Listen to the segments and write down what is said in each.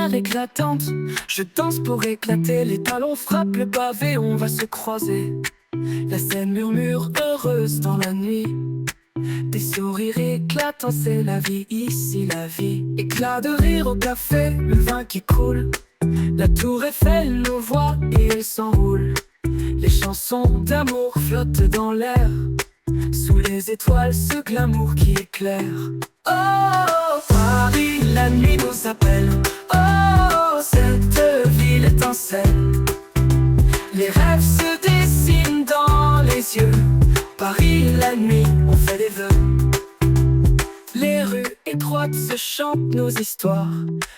lumière éclatante. Je danse pour éclater, les talons frappent le pavé, on va se croiser. La scène murmure heureuse dans la nuit. Des sourires éclatants, c'est la vie ici, la vie. Éclat de rire au café, le vin qui coule. La tour Eiffel nous voit et elle s'enroule. Les chansons d'amour flottent dans l'air. Sous les étoiles, ce glamour qui éclaire. Oh, Paris, la nuit nous appelle. Oh, cette ville étincelle. Les rêves se dessinent dans les yeux. Paris, la nuit, on fait des vœux. Les rues étroites se chantent nos histoires.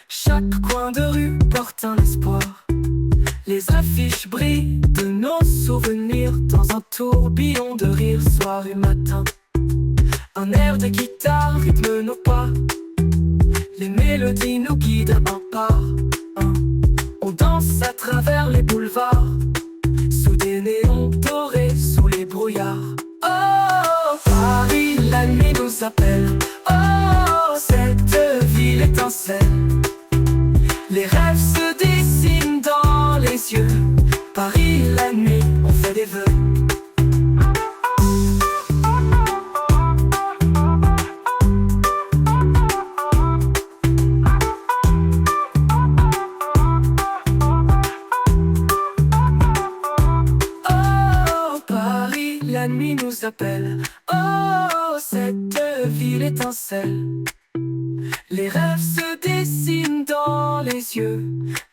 Chaque coin de rue porte un espoir. Les affiches brillent de nos souvenirs dans un tourbillon de rire soir et matin. Un air de guitare rythme nos pas. Les mélodies nous guident un par un. On danse à travers les boulevards, sous des néons dorés, sous les brouillards. Oh, Paris, la nuit nous appelle. Oh, cette ville étincelle. Les rêves se dessinent dans les yeux. Paris, la nuit, on fait des vœux. Oh, Paris, la nuit nous appelle. Oh, cette ville étincelle. Les rêves se dessinent dans les yeux.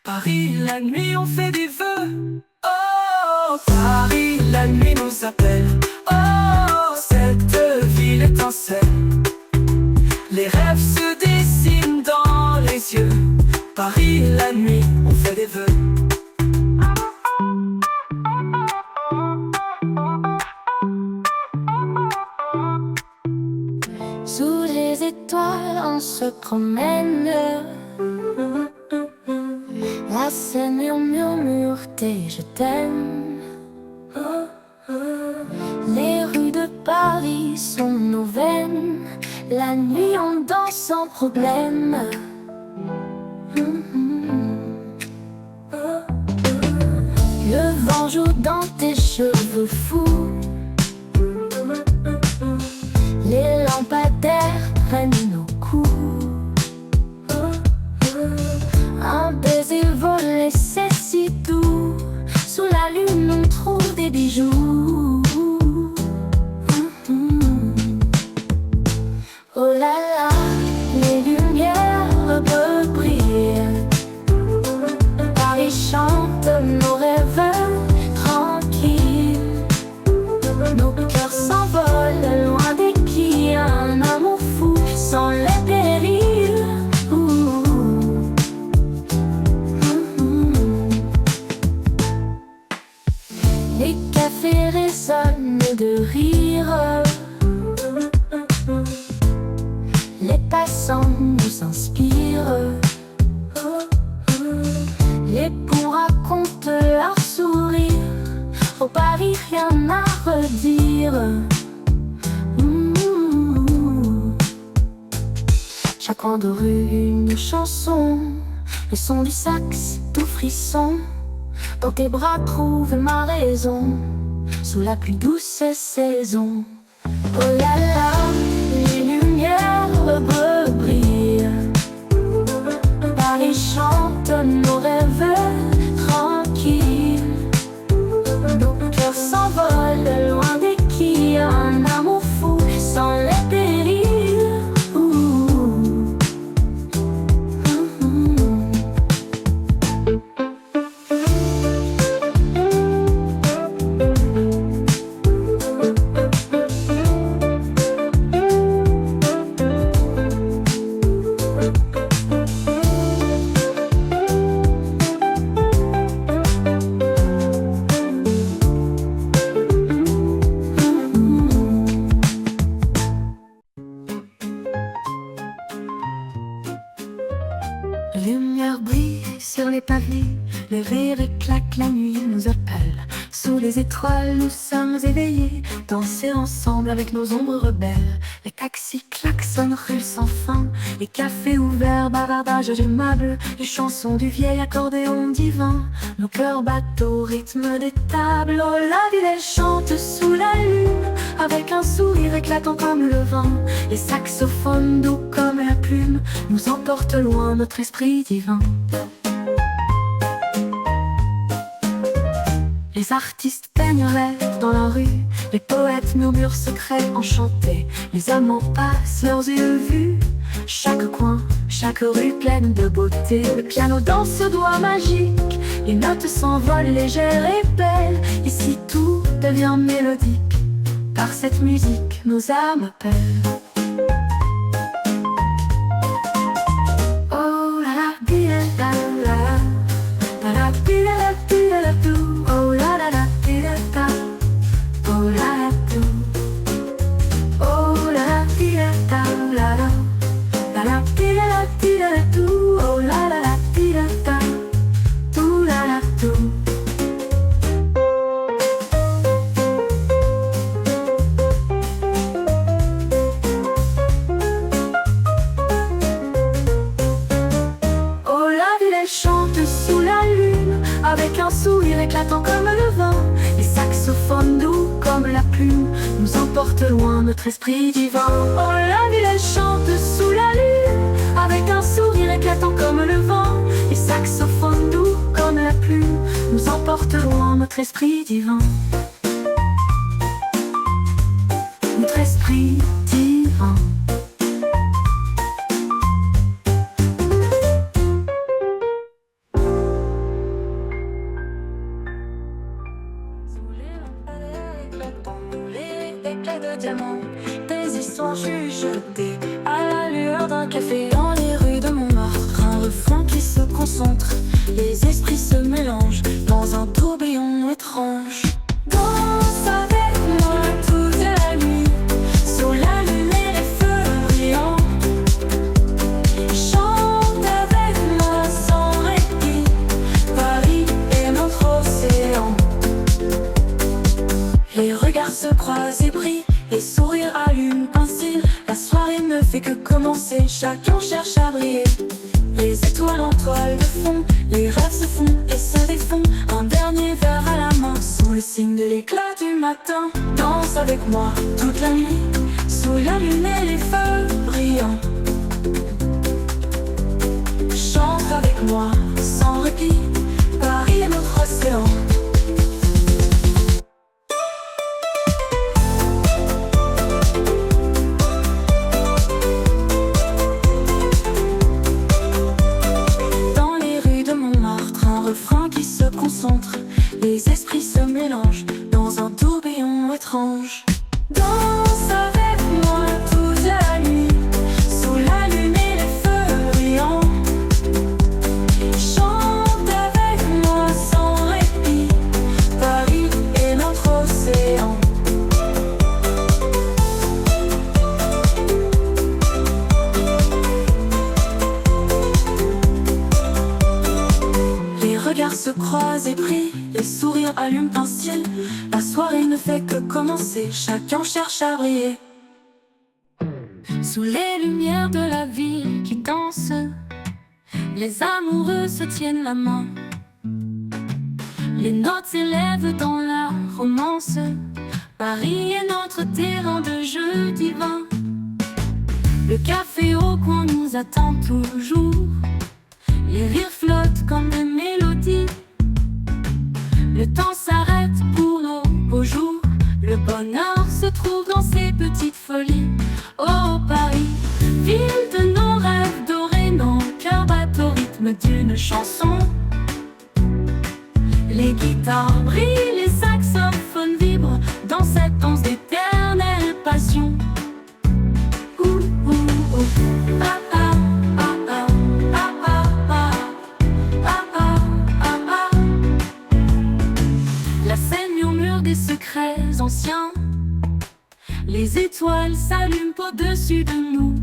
Paris, la nuit, on fait des vœux. Oh, Paris, la nuit nous appelle. Oh, cette ville étincelle. Les rêves se dessinent dans les yeux. Paris, la nuit, on fait des vœux. Sous les étoiles, on se promène. La scène murmure tes je t'aime. Les rues de Paris sont nos veines. La nuit, on danse sans problème. Le vent joue dans tes cheveux fous. Les lampadaires prennent nos coups. Un baiser volé, c'est si doux. Sous la lune, on trouve des bijoux. Oh là là, les lumières brillent. Paris chante nos rêves tranquilles. Nos cœurs s'envolent loin des quilles. Un amour fou sans les périls. Les cafés résonnent de rire. Les passants nous inspirent. Les ponts racontent leur sourire. Au Paris, rien à redire. Chaque coin de rue, une chanson. Le son du sax, tout frisson. Dans tes bras, trouve ma raison. Sous la plus douce saison. Oh là là, les lumières brillent. Paris chante nos rêves tranquilles. Nos cœurs s'envolent loin des quilles. Un amour fou sans les périls. Lumière brille sur les pavés, le rire éclate, la nuit nous appelle. Sous les les étoiles, nous sommes éveillés, danser ensemble avec nos ombres rebelles. Les taxis klaxonnent rue sans fin, les cafés ouverts, bavardage aimable, les chansons du vieil accordéon divin. Nos cœurs battent au rythme des tables. Oh, la ville elle chante sous la lune, avec un sourire éclatant comme le vin. Les saxophones doux comme la plume nous emportent loin, notre esprit divin. Les artistes peignent rêves dans la rue, les poètes murmurent secrets enchantés. Les amants passent leurs yeux vus, chaque coin, chaque rue pleine de beauté. Le piano dans ce doigt magique, les notes s'envolent légères et belles. Ici tout devient mélodique, par cette musique nos âmes appellent. Oh la la di la la la la di la di la do. Oh la la la di la da, oh la la do. Oh la la di la da la la, la la di la do. Oh la la la di la da, do la la do. Sous la lune, avec un sourire éclatant comme le vin. Les saxophones doux comme la plume nous emportent loin, notre esprit divin. Oh, la ville elle chante sous la lune, avec un sourire éclatant comme le vent. Les saxophones doux comme la plume nous emportent loin, notre esprit divin. Notre esprit divin. De diamants, des histoires chuchotées à la lueur d'un café dans les rues de Montmartre. Un refrain qui se concentre, les esprits se mélangent dans un tourbillon étrange. Danse avec moi toute la nuit, sous la lune et les feux brillants. Chante avec moi sans répit, Paris est notre océan. Les regards se croisent et brillent, les sourires allument un cil. La soirée ne fait que commencer, chacun cherche à briller. Les étoiles en toile de fond, les rêves se font et se défont. Un dernier verre à la main, sous le signe de l'éclat du matin. Danse avec moi toute la nuit, sous la lune et les feux brillants. Chante avec moi sans répit, Paris est notre océan. Les esprits se mélangent dans un tourbillon étrange. Danse avec moi toute la nuit, sous la lune et les feux brillants. Chante avec moi sans répit, Paris est notre océan. Les regards se croisent et brillent, les sourires allument un ciel. La soirée ne fait que commencer, chacun cherche à briller. Sous les lumières de la ville qui danse, les amoureux se tiennent la main. Les notes s'élèvent dans la romance, Paris est notre terrain de jeu divin. Le café au coin nous attend toujours, les rires flottent comme des mélodies. Le temps s'arrête pour nos beaux jours, le bonheur se trouve dans ces petites folies. Oh Paris, ville de nos rêves dorés, nos cœurs battent au rythme d'une chanson. Les guitares brillent, les saxophones vibrent dans cette danse d'éternelle passion. Ouh, ouh, ouh. Ah, ah, ah, ah, ah, ah, ah, ah, ah, ah, ah. La scène murmure des secrets anciens, les étoiles s'allument au-dessus de nous.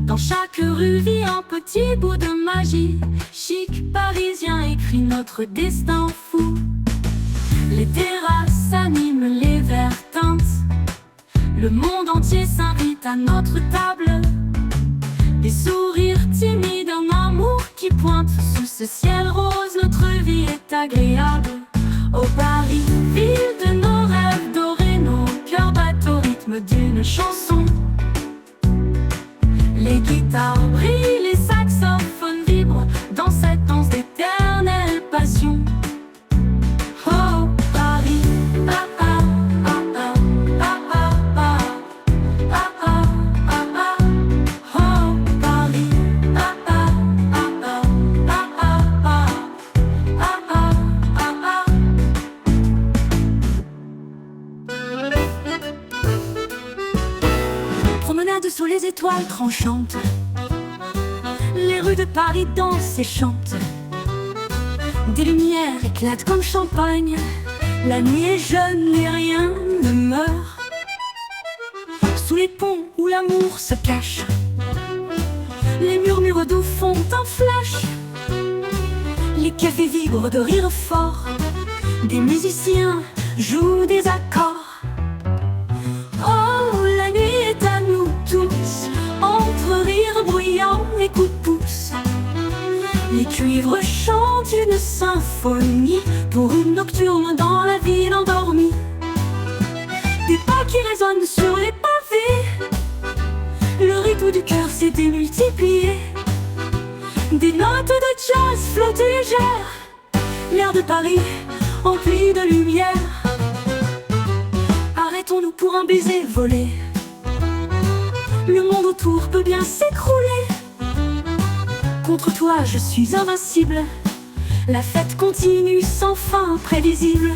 Dans chaque rue vit un petit bout de magie. Chic parisien écrit notre destin fou. Les les terrasses animent les verts teintes. Le monde entier s'invite à notre table. Des sourires timides, un amour qui pointe. Sous ce ciel rose, notre vie est agréable. Au Paris, ville de nos rêves dorés, nos cœurs battent au rythme d'une chanson. Les guitares brillent, les saxophones vibrent dans cette danse d'éternelle passion. Oh Paris, ah ah ah ah ah ah ah ah ah ah ah. Oh Paris, ah ah ah ah ah ah ah ah ah ah. Promenade sous les étoiles tranchantes, les rues de Paris dansent et chantent. Des lumières éclatent comme champagne. La nuit est jeune et rien ne meurt. Sous les ponts où l'amour se cache, les murmures doux font un flash. Les cafés vibrent de rires forts. Des musiciens jouent des accords. Oh, la nuit est à nous tous, entre rires bruyants et coups de pouce. Les cuivres chantent une symphonie pour une nocturne dans la ville endormie. Des pas qui résonnent sur les pavés, le rythme du cœur s'est démultiplié. Des notes de jazz flottent légères, l'air de Paris empli de lumière. Arrêtons-nous pour un baiser volé, le monde autour peut bien s'écrouler. Contre toi je suis invincible, la fête continue sans fin imprévisible.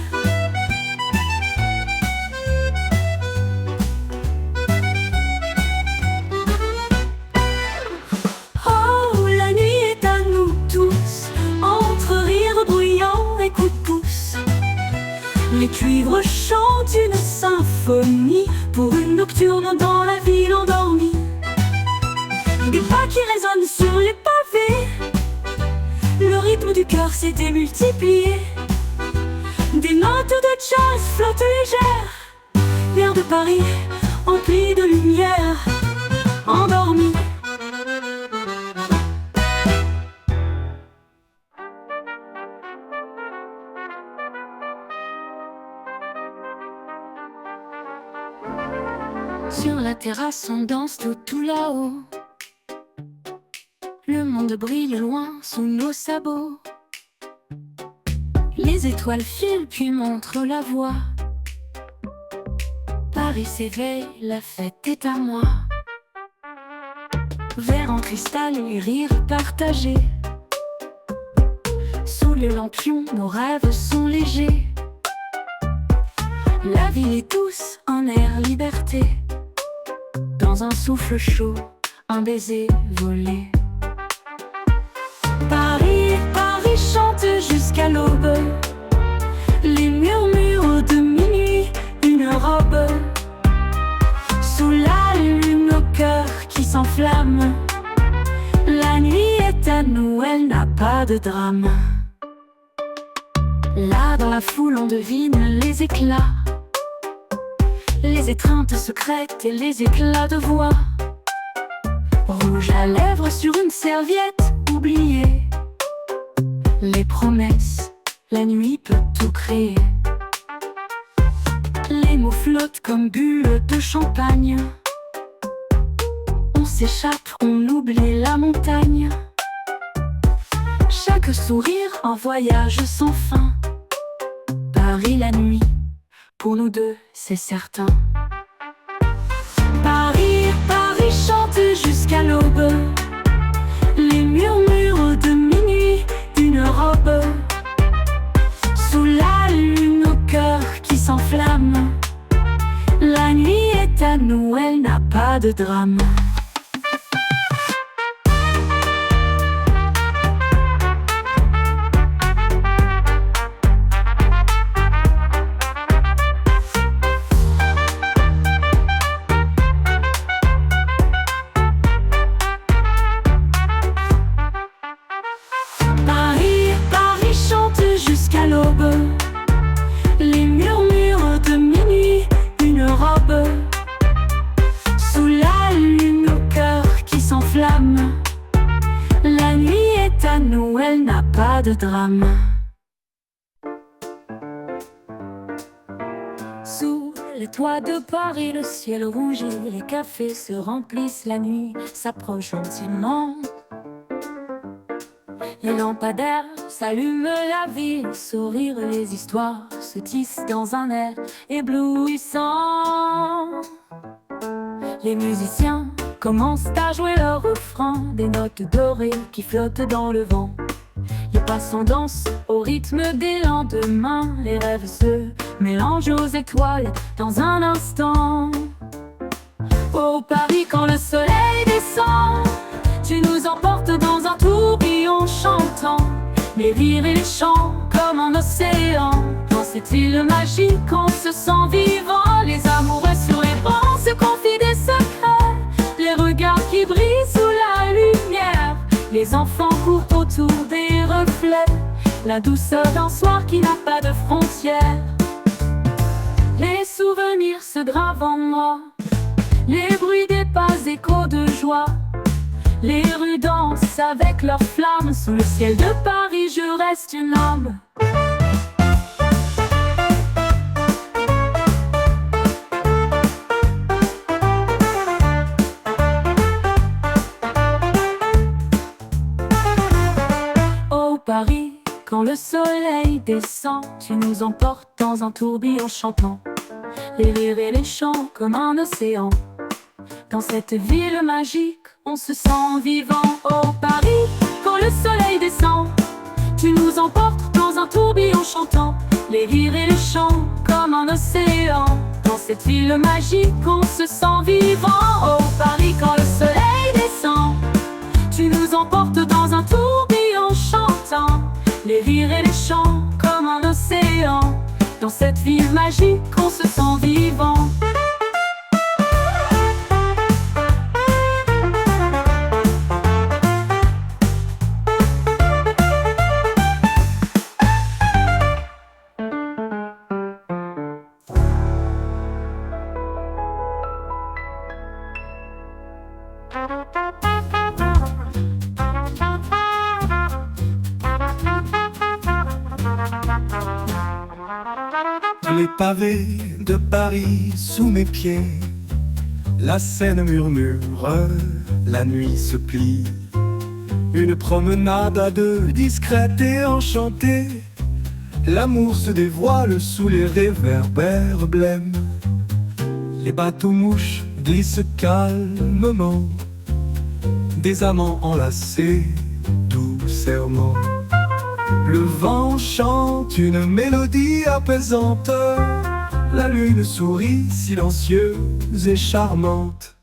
Oh, la nuit est à nous tous, entre rires bruyants et coups de pouce. Les cuivres chantent une symphonie pour une nocturne dans la ville endormie. Des pas qui résonnent sur les pavés, le rythme du cœur s'est démultiplié. Des notes de jazz flottent légères, l'air de Paris empli de lumière, endormi. Sur la terrasse on danse tout là-haut. Le monde brille loin sous nos sabots. Les étoiles filent puis montrent la voie. Paris s'éveille, la fête est à moi. Verre en cristal et rires partagés. Sous les lampions, nos rêves sont légers. La ville est douce, un air liberté. Dans un souffle chaud, un baiser volé. Paris, Paris chante jusqu'à l'aube. Les murmures de minuit, une robe. Sous la lune, nos cœurs qui s'enflamment. La nuit est à nous, elle n'a pas de drame. Là dans la foule on devine les éclats, les étreintes secrètes et les éclats de voix. Rouge à lèvres sur une serviette oubliée. Les promesses, la nuit peut tout créer. Les mots flottent comme bulles de champagne. On s'échappe, on oublie la montagne. Chaque sourire, un voyage sans fin. Paris la nuit, pour nous deux, c'est certain. Paris, Paris chante jusqu'à l'aube. Les murmures de minuit, une robe. Sous la lune, nos cœurs qui s'enflamment. La nuit est à nous, elle n'a pas de drame. Jusqu'à l'aube, les pas de drame. Sous les toits de Paris, le ciel rougit, les cafés se remplissent, la nuit s'approche gentiment. Les lampadaires s'allument, la vie sourire, les histoires se tissent dans un air éblouissant. Les musiciens commencent à jouer leur refrain, des notes dorées qui flottent dans le vent. Les passants dansent au rythme des lendemains, les rêves se mélangent aux étoiles dans un instant. Oh Paris, quand le soleil descend, tu nous emportes dans un tourbillon chantant, les rires et les chants comme un océan. Dans cette île magique on se sent vivant, les amoureux sur les bancs se confient des secrets, les regards qui brillent sous la lumière, les enfants courent autour des reflets, la douceur d'un soir qui n'a pas de frontières. Les souvenirs se gravent en moi, les bruits des pas échos de joie, les rues dansent avec leurs flammes, sous le ciel de Paris je reste une âme. Oh Paris, quand le soleil descend, tu nous emportes dans un tourbillon chantant, les rires et les chants comme un océan. Dans cette ville magique, on se sent vivant. Oh Paris, quand le soleil descend, tu nous emportes dans un tourbillon chantant, les rires et les chants comme un océan. Dans cette ville magique, on se sent vivant. Oh Paris, quand le soleil descend, tu nous emportes dans un tourbillon chantant, les rires et les chants comme un océan. Dans cette ville magique, on se sent vivant. Les pavés de Paris sous mes pieds, la Seine murmure, la nuit se plie. Une promenade à deux, discrète et enchantée, l'amour se dévoile sous les réverbères blêmes. Les bateaux mouches glissent calmement, des amants enlacés doucement. Le vent chante une mélodie apaisante, la lune sourit silencieuse et charmante.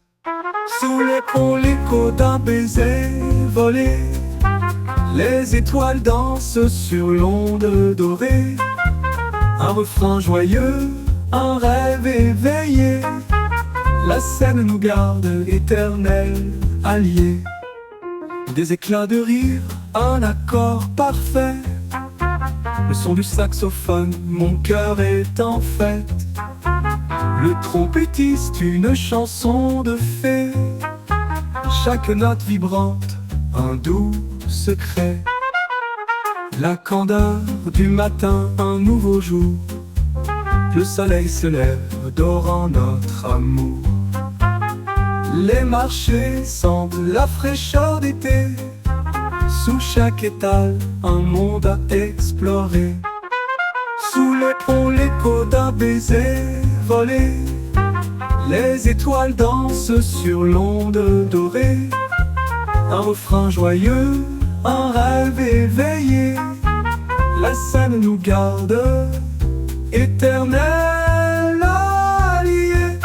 Sous les ponts l'écho d'un baiser volé, les étoiles dansent sur l'onde dorée. Un refrain joyeux, un rêve éveillé, la Seine nous garde éternels alliés. Des éclats de rire, un accord parfait, le son du saxophone, mon cœur est en fête. Le trompettiste, une chanson de fée, chaque note vibrante, un doux secret. La candeur du matin, un nouveau jour, le soleil se lève, dorant notre amour. Les marchés sentent la fraîcheur d'été, sous chaque étal, un monde à explorer. Sous les ponts, l'écho d'un baiser volé, les étoiles dansent sur l'onde dorée. Un refrain joyeux, un rêve éveillé, la Seine nous garde éternels alliés.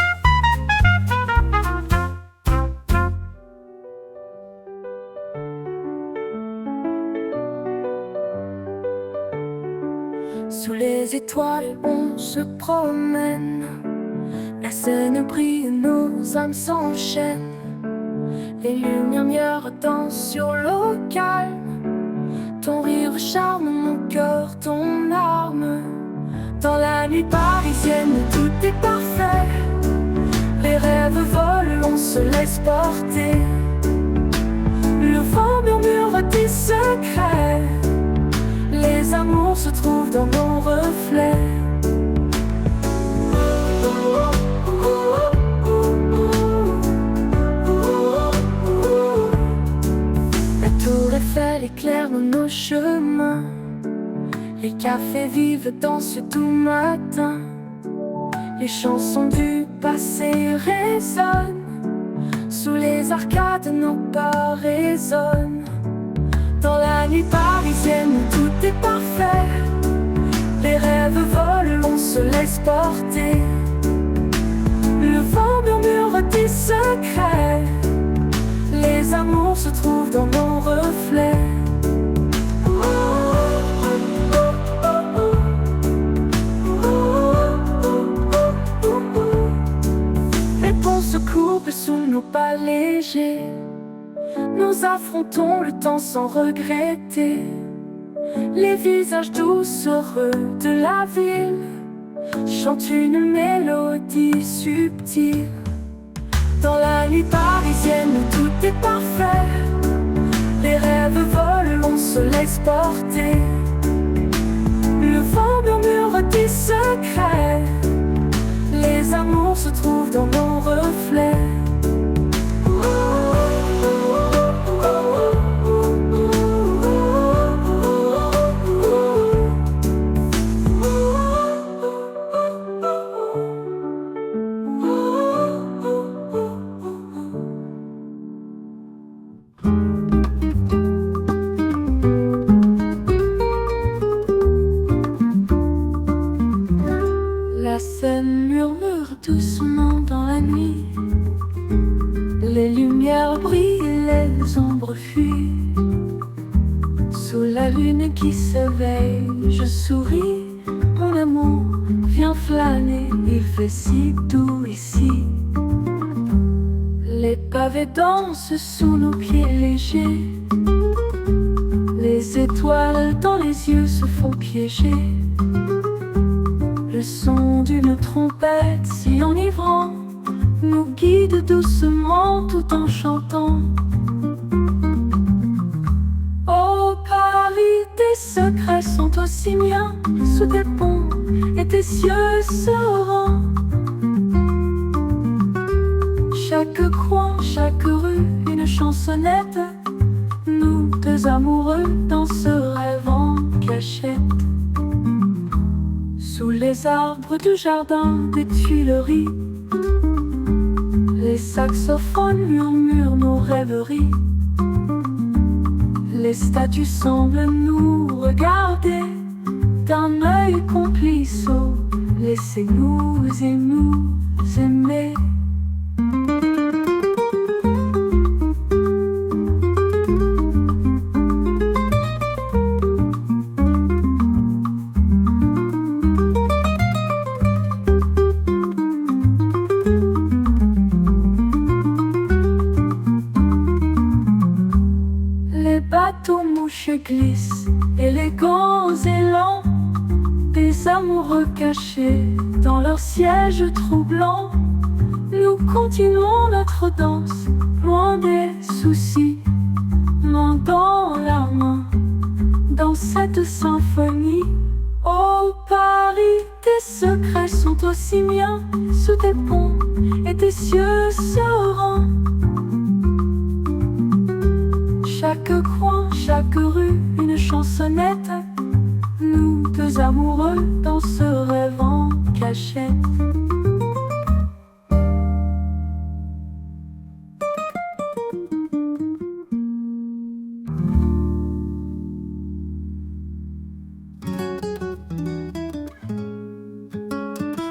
Sous les étoiles on se promène, la Seine brille, nos âmes s'enchaînent. Les lumières miroitent sur l'eau calme, ton rire charme mon cœur, ton arme. Dans la nuit parisienne tout est parfait, les rêves volent, on se laisse porter. Le vent murmure des secrets, Les amours se trouvent dans nos reflets. La tour Eiffel éclaire nos chemins. Les cafés vivent dans ce doux matin. Les chansons du passé résonnent. Sous les arcades, nos pas résonnent. Dans la nuit parisienne où tout est parfait, les rêves volent, on se laisse porter. Le vent murmure des secrets. Les amours se trouvent dans nos reflets. Les ponts se courbent sous nos pas légers. Nous affrontons le temps sans regretter. Les visages doucereux de la ville chantent une mélodie subtile. Dans la nuit parisienne où tout est parfait, les rêves volent, on se laisse porter. Le vent murmure des secrets. Les amours se trouvent dans nos reflets. La Seine murmure doucement dans la nuit. Les lumières brillent, les ombres fuient. Sous la lune qui s'éveille, je souris. Mon amour, viens flâner, il fait si doux ici. Les pavés dansent sous nos pieds légers. Les étoiles dans les yeux se font piéger. Le son d'une trompette si enivrant nous guide doucement tout en chantant. Oh Paris, tes secrets sont aussi miens. Sous tes ponts et tes cieux sereins. Chaque coin, chaque rue, une chansonnette. Nous deux amoureux dans ce rêve en cachette. Sous les arbres du jardin des Tuileries, les saxophones murmurent nos rêveries. Les statues semblent nous regarder d'un œil complice. Oh, laissez-nous et nous aimer. Bateaux-mouches glissent, élégants et lents. Des amoureux cachés dans leur siège troublant. Nous continuons notre danse, loin des soucis, main dans la main, dans cette symphonie. Oh Paris, tes secrets sont aussi miens. Sous tes ponts et tes cieux sereins. Chaque coin, chaque rue, une chansonnette. Nous deux amoureux dans ce rêve en cachette.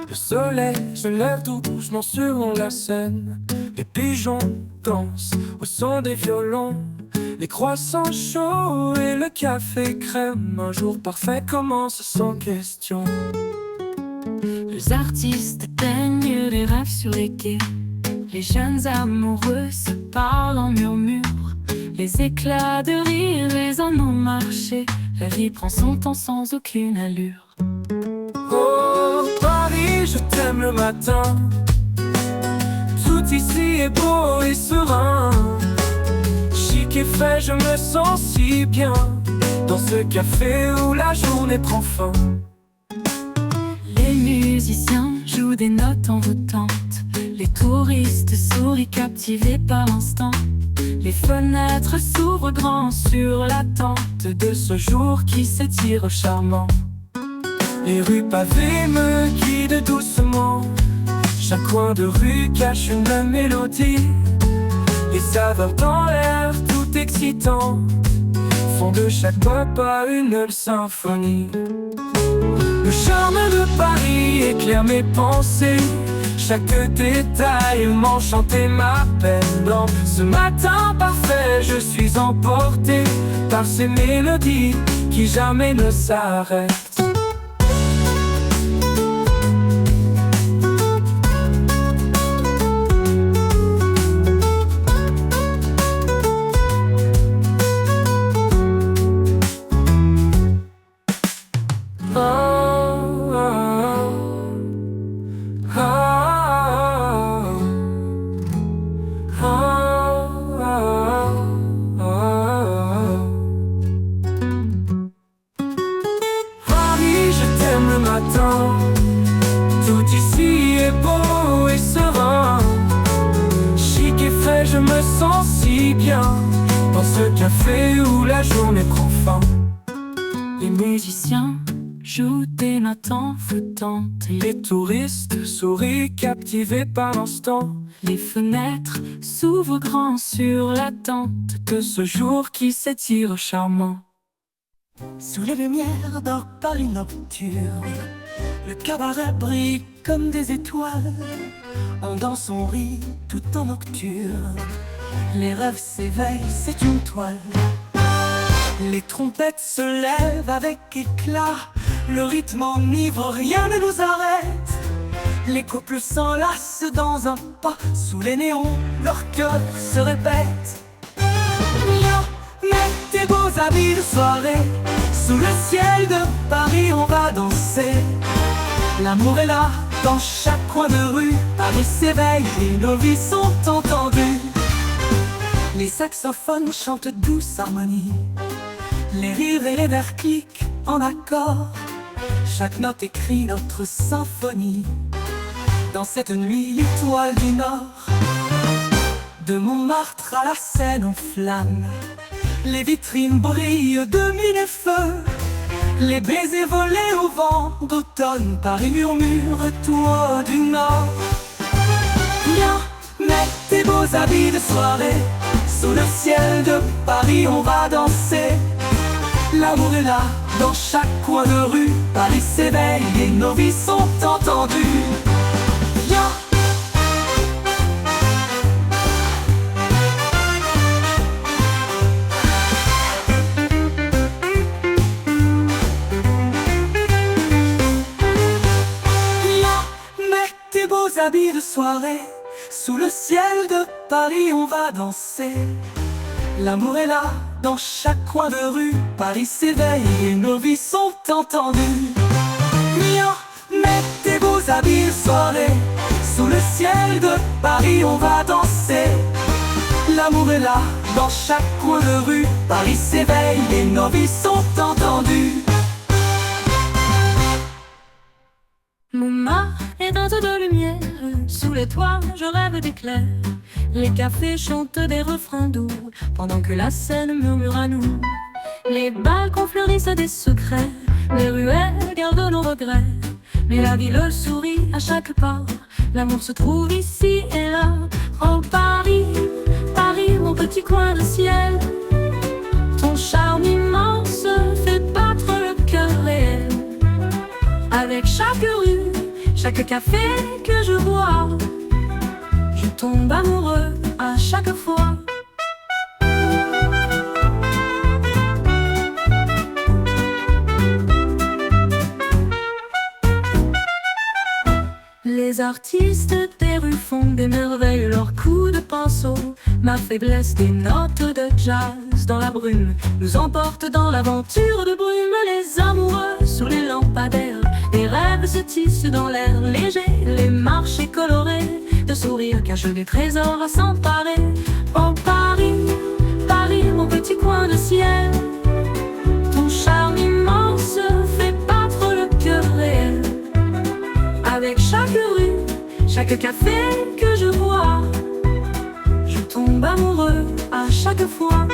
Le soleil se lève tout doucement sur la Seine. Les pigeons dansent au son des violons. Les croissants chauds et le café crème. Un jour parfait commence sans question. Les artistes peignent des rêves sur les quais. Les jeunes amoureux se parlent en murmures. Les éclats de rire, les hommes au marché. La vie prend son temps sans aucune allure. Oh Paris, je t'aime le matin. Tout ici est beau et serein. Chic et frais, je me sens si bien. dans ce café où la journée prend fin. Les musiciens jouent des notes envoûtantes. Les touristes sourient captivés par l'instant. Les fenêtres s'ouvrent grand sur l'attente de ce jour qui s'étire charmant. Les rues pavées me guident doucement. Chaque coin de rue cache une mélodie. Les saveurs dans l'air tout excitant font de chaque pas une symphonie. Le charme de Paris éclaire mes pensées. Chaque détail m'enchante et m'appelle. Dans ce matin parfait, je suis emporté par ces mélodies qui jamais ne s'arrêtent. Le matin, tout ici est beau et serein. Chic et frais, je me sens si bien dans ce café où la journée prend fin. Les musiciens jouent des notes envoûtantes. Les touristes sourient captivés par l'instant. Les fenêtres s'ouvrent grand sur l'attente de ce jour qui s'étire charmant. Sous les lumières dort Paris nocturne. Le cabaret brille comme des étoiles. On danse, on rit tout en nocturne. Les rêves s'éveillent, c'est une toile. Les trompettes se lèvent avec éclat. Le rythme enivre, rien ne nous arrête. Les couples s'enlacent dans un pas. Sous les néons, leur cœur se répète. Viens, mets tes beaux habits de soirée. Sous le ciel de Paris, on va danser. L'amour est là, dans chaque coin de rue. Paris s'éveille et nos vies sont entendues. Les saxophones chantent douce harmonie. Les rires et les vers cliquent en accord. Chaque note écrit notre symphonie. Dans cette nuit, l'étoile du Nord. De Montmartre à la Seine en flamme. Les vitrines brillent de mille et feux. Les baisers volés au vent d'automne. Paris murmure, toi du Nord. Viens, mets tes beaux habits de soirée. Sous le ciel de Paris, on va danser. L'amour est là, dans chaque coin de rue. Paris s'éveille et nos vies sont entendues. Viens. Tes beaux habits de soirée, sous le ciel de Paris on va danser. L'amour est là, dans chaque coin de rue. Paris s'éveille et nos vies sont entendues. Viens, mets tes beaux habits de soirée. Sous le ciel de Paris on va danser. L'amour est là, dans chaque coin de rue. Paris s'éveille et nos vies sont entendues. Montmartre éteinte de lumière, sous les toits je rêve d'éclairs. Les cafés chantent des refrains doux, pendant que la Seine murmure à nous. Les balcons fleurissent des secrets, les ruelles gardent nos regrets. Mais la ville sourit à chaque pas, l'amour se trouve ici et là. Oh Paris, Paris, mon petit coin de ciel. Ton charme immense fait battre le cœur réel. Avec chaque rue, chaque café que je vois, je tombe amoureux à chaque fois. Les artistes des rues font des merveilles, leurs coups de pinceau. Ma faiblesse, des notes de jazz dans la brume nous emporte dans l'aventure de brume. Les amoureux sous les lampadaires, les rêves se tissent dans l'air léger. Les marchés colorés de sourires cachent des trésors à s'emparer. Oh Paris, Paris, mon petit coin de ciel. Ton avec chaque rue, chaque café que je vois. Je tombe amoureux à chaque fois.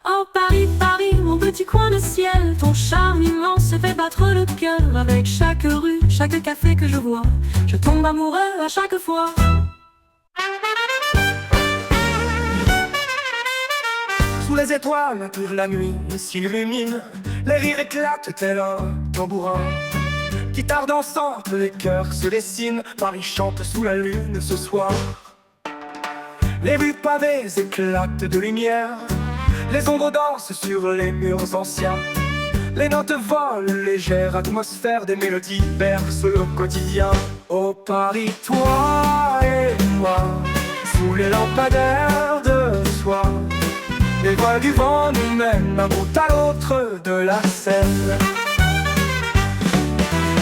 Oh Paris, Paris, mon petit coin de ciel, ton charme immense se fait battre le cœur. Avec chaque rue, chaque café que je vois, je tombe amoureux à chaque fois. Sous les étoiles, pour la nuit s'illumine, les rires éclatent tel un tambourin. Guitare dansante, les cœurs se dessinent, Paris chante sous la lune ce soir. Les rues pavées éclatent de lumière, les ombres dansent sur les murs anciens. Les notes volent, légère atmosphère, des mélodies bercent le quotidien. Oh Paris, toi et moi, sous les lampadaires de soie, les voiles du vent nous mènent d'un bout à l'autre de la Seine.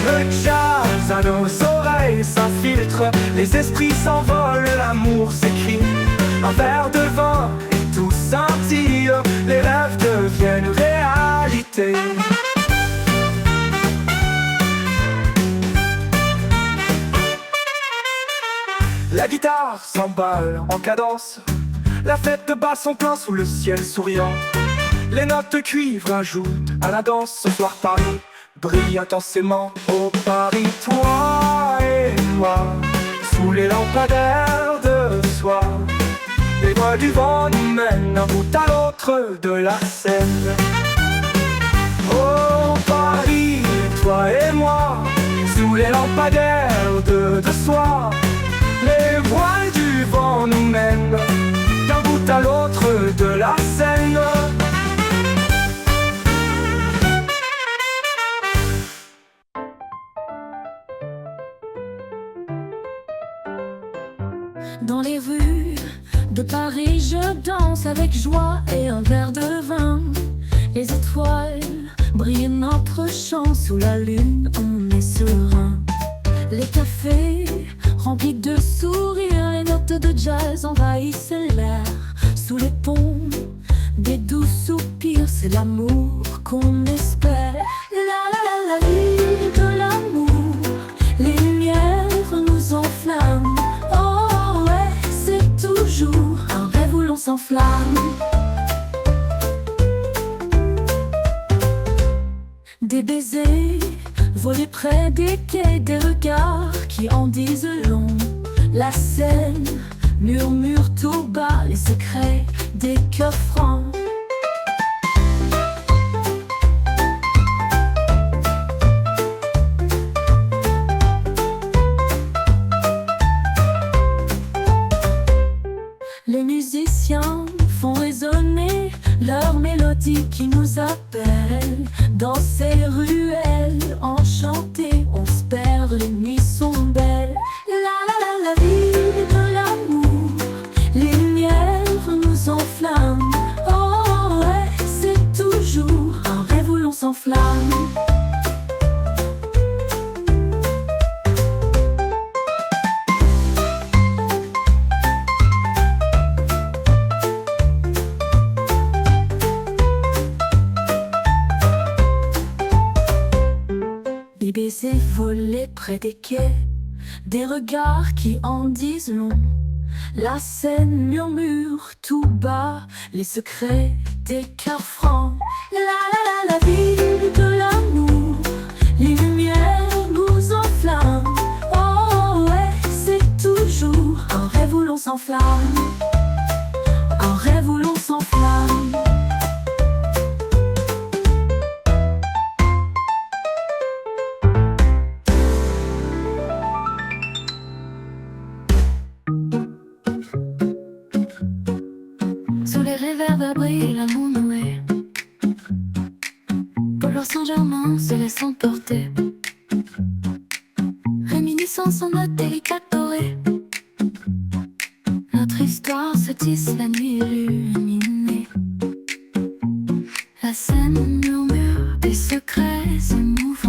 Le jazz à nos oreilles s'infiltre, les esprits s'envolent, l'amour s'écrit. Un verre de vin et tout scintille, les rêves deviennent réalité. La guitare s'emballe en cadence, la fête bat son plein sous le ciel souriant. Les notes cuivres ajoutent à la danse, ce soir Paris brille intensément. Oh Paris, toi et moi, sous les lampadaires de soie, les voiles du vent nous mènent d'un bout à l'autre de la Seine. Oh Paris, toi et moi, sous les lampadaires de soie, les voiles du vent nous mènent d'un bout à l'autre de la Seine. Dans les rues de Paris, je danse avec joie et un verre de vin. Les étoiles brillent notre chant, sous la lune on est serein. Les cafés remplis de sourires, les notes de jazz envahissent l'air. Sous les ponts, des doux soupirs, c'est l'amour qu'on espère. La la la la, l'île de l'amour, les lumières nous enflamment. Oh ouais, c'est toujours un rêve où l'on s'enflamme. Des baisers volés près des quais, des regards qui en disent long. La Seine murmure tout bas les secrets des cœurs francs. Les musiciens font résonner leur mélodie qui nous appelle. Dans ces ruelles enchantées, on se perd, les nuits sont belles. La la la la, ville de l'amour, les lumières nous enflamment. Oh ouais, c'est toujours un rêve où l'on s'enflamme. Des baisers volés près des quais, des regards qui en disent long. La Seine murmure tout bas les secrets des cœurs francs. La la la, la ville de l'amour, les lumières nous enflamment. Oh ouais, c'est toujours un rêve où l'on s'enflamme. Un rêve où l'on s'enflamme. Sous les réverbères brille l'amour noué, Boulevard Saint-Germain se laisse emporter, réminiscence en notes délicates dorées. Notre histoire se tisse la nuit illuminée. La Seine murmure des secrets émouvants.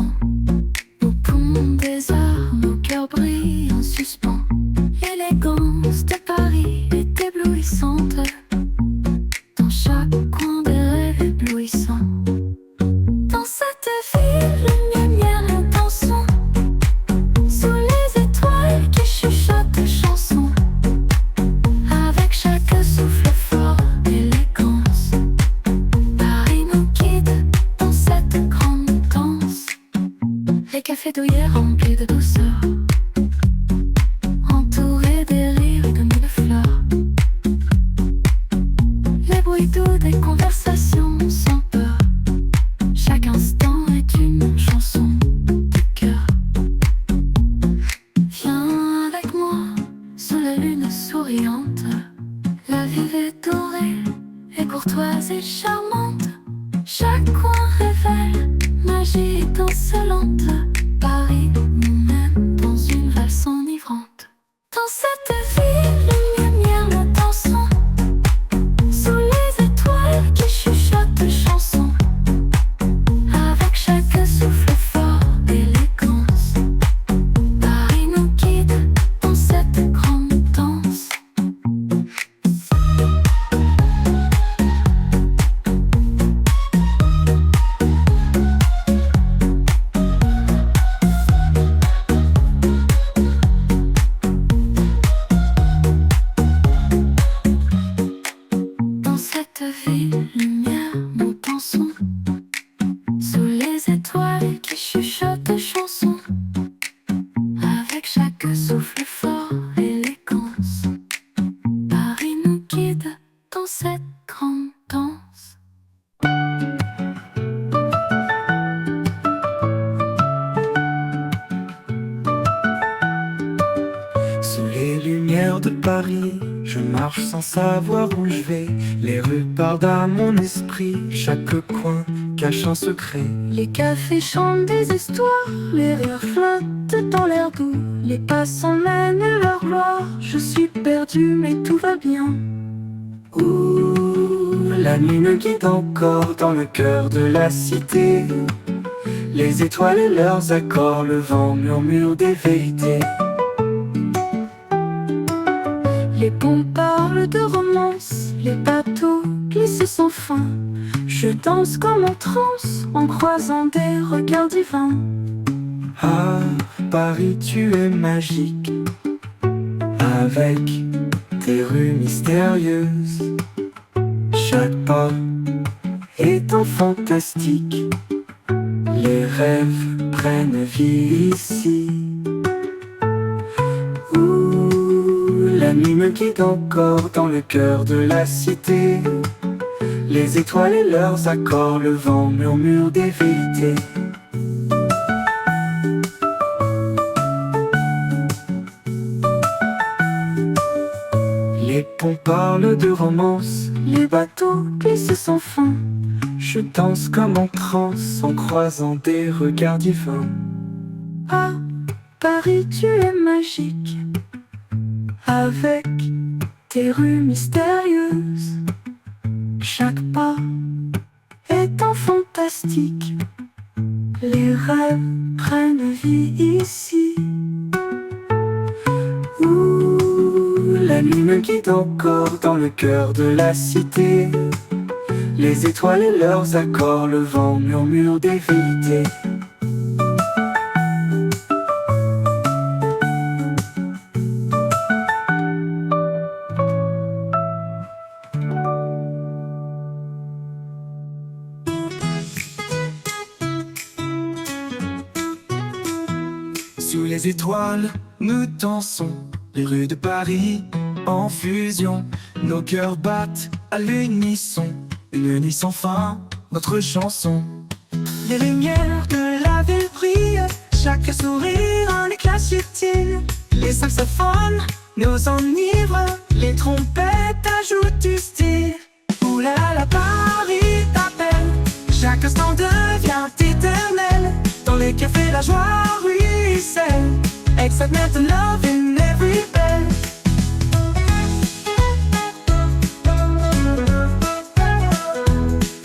brillante. La ville est dorée et courtoise et charmante. Chaque coin révèle magie étincelante. Paris nous mène dans une valse enivrante. Dans cette ville, lumière, nous dansons sous les étoiles qui chuchotent chansons. Avec chaque souffle fort d'élégance, Paris nous guide dans cette grande danse. Dans cette ville, lumière, nous dansons sous les étoiles qui chuchotent chansons. Avec chaque souffle fort, élégance, Paris nous guide dans cette grande danse. Sous les lumières de Paris, je marche sans savoir où je vais. Les rues parlent à mon esprit, chaque coin cache un secret. Les cafés chantent des histoires, les rires flottent dans l'air doux. Les passants mènent leur gloire, je suis perdu mais tout va bien. Ouh, la nuit me guide encore dans le cœur de la cité. Les étoiles et leurs accords, le vent murmure des vérités. Les ponts parlent de romance, les bateaux glissent sans fin. Je danse comme en transe, en croisant des regards divins. Ah, Paris, tu es magique, avec tes rues mystérieuses. Chaque pas étant fantastique, les rêves prennent vie ici. La nuit me guide encore dans le cœur de la cité. Les étoiles et leurs accords, le vent murmure des vérités. Les ponts parlent de romance, Les bateaux glissent sans fin. je danse comme en transe en croisant des regards divins. Ah, Paris, tu es magique, avec tes rues mystérieuses. Chaque pas étant fantastique, les rêves prennent vie ici. Ouh, la nuit me guide encore dans le cœur de la cité. Les étoiles et leurs accords, le vent murmure des vérités. Sous les étoiles, nous dansons les rues de Paris en fusion. Nos cœurs battent à l'unisson, une nuit sans fin, notre chanson. Les lumières de la ville brillent, chaque sourire un éclat subtil. Les saxophones nous enivrent, les trompettes ajoutent du style. Ouh là là, Paris t'appelle, chaque instant devient éternel. Dans les cafés la joie ruisselle, excitement and love in every bell.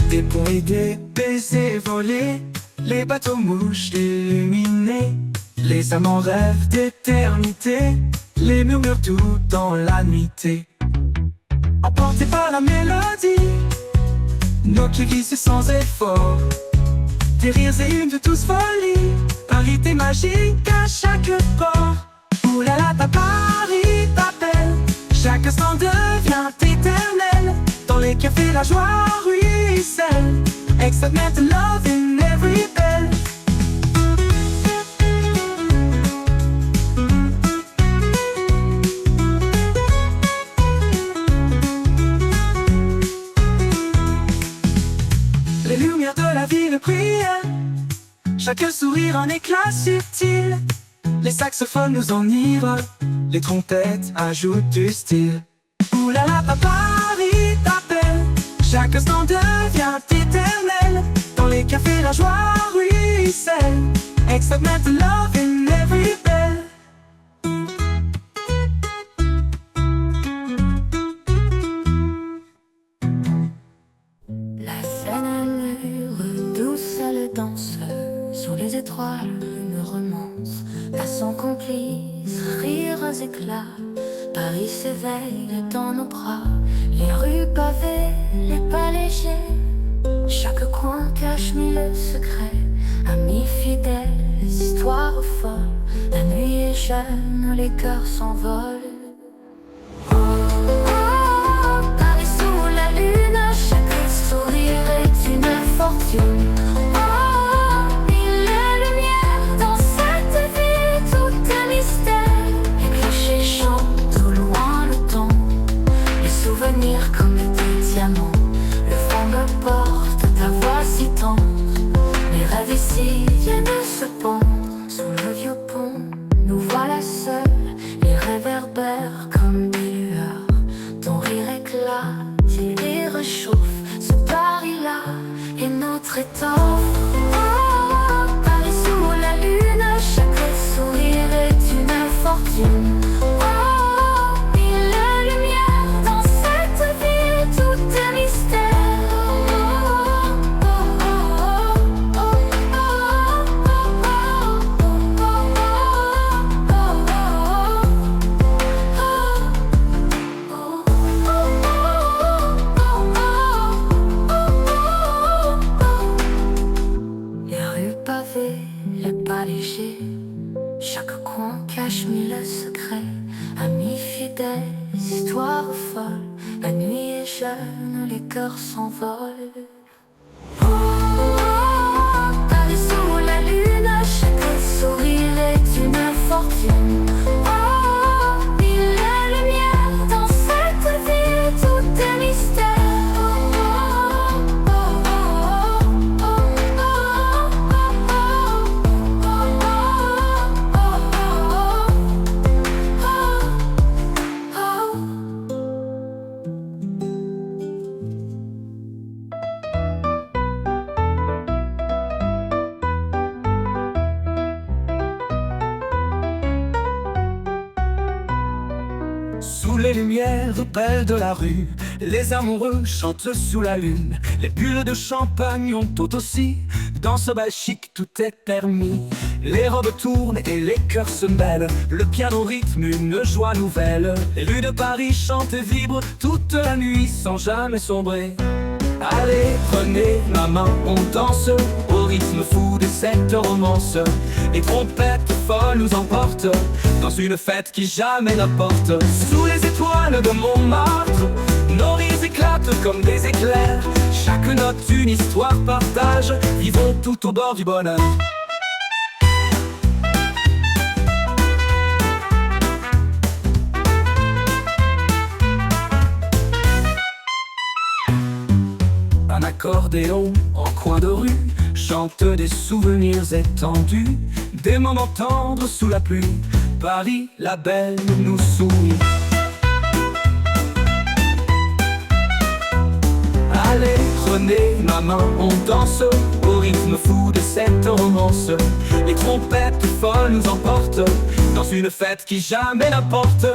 Des ponts et des baisers volés, les bateaux mouches illuminés. Les amants rêvent d'éternité, les murmures tout dans la nuitée. Emportés par la mélodie, nos clés glissent sans effort. Des rires et une de tous folie, Paris t'es magique à chaque port. Ouh là là, ta Paris t'appelle, chaque instant devient éternel. Dans les cafés la joie ruisselle, excitement and love in every bell. Les lumières de la ville brillent, chaque sourire un éclat subtil. Les saxophones nous enivrent, les trompettes ajoutent du style. Ouh là là, Paris t'appelle, chaque instant devient éternel. Dans les cafés, la joie ruisselle. Excitement, love in every bell. La scène allure douce, elle danse. Sous les étoiles, une romance. Passants complices, rires, éclats. Paris s'éveille dans nos bras. Les rues pavées, les pas légers. Chaque coin cache mille secrets. Amis fidèles, histoires folles. La nuit est jeune, les cœurs s'envolent. Paris sous la lune, chaque sourire est une fortune. Mille lumières dans cette vie, tout est mystère. Les clochers chantent au loin le temps. Les souvenirs comme des diamants. Le vent me porte, ta voix si tendre. Les rêves ici viennent se pendre. Sous le vieux pont, nous voilà seuls. Les réverbères comme des lueurs. Ton rire éclate et les réchauffe. Ce Paris-là est notre étoffe. Paris sous la lune, chaque sourire est une fortune. Mille lumières dans cette vie, tout est mystère. Les pas légers, chaque coin cache mille secrets. Amis fidèles, histoires folles. La nuit est jeune, les cœurs s'envolent. Paris sous la lune, chaque sourire est une fortune. Mille lumières dans cette vie, tout est mystère. Sous les lumières belles de la rue, les amoureux chantent sous la lune. Les bulles de champagne ont tout aussi. Dans ce bal chic, tout est permis. Les robes tournent et les cœurs se mêlent. Le piano rythme une joie nouvelle. Les rues de Paris chantent et vibrent toute la nuit sans jamais sombrer. Allez, prenez ma main, on danse au rythme fou de cette romance. Les trompettes folles nous emportent dans une fête qui jamais n'apporte. Sous les étoiles de Montmartre, nos rires éclatent comme des éclairs. Chaque note une histoire partage, vivons tout au bord du bonheur. Un accordéon en coin de rue chante des souvenirs étendus, des moments tendres sous la pluie. Paris, la belle, nous sourit. Allez, prenez ma main, on danse au rythme fou de cette romance. Les trompettes folles nous emportent dans une fête qui jamais n'apporte.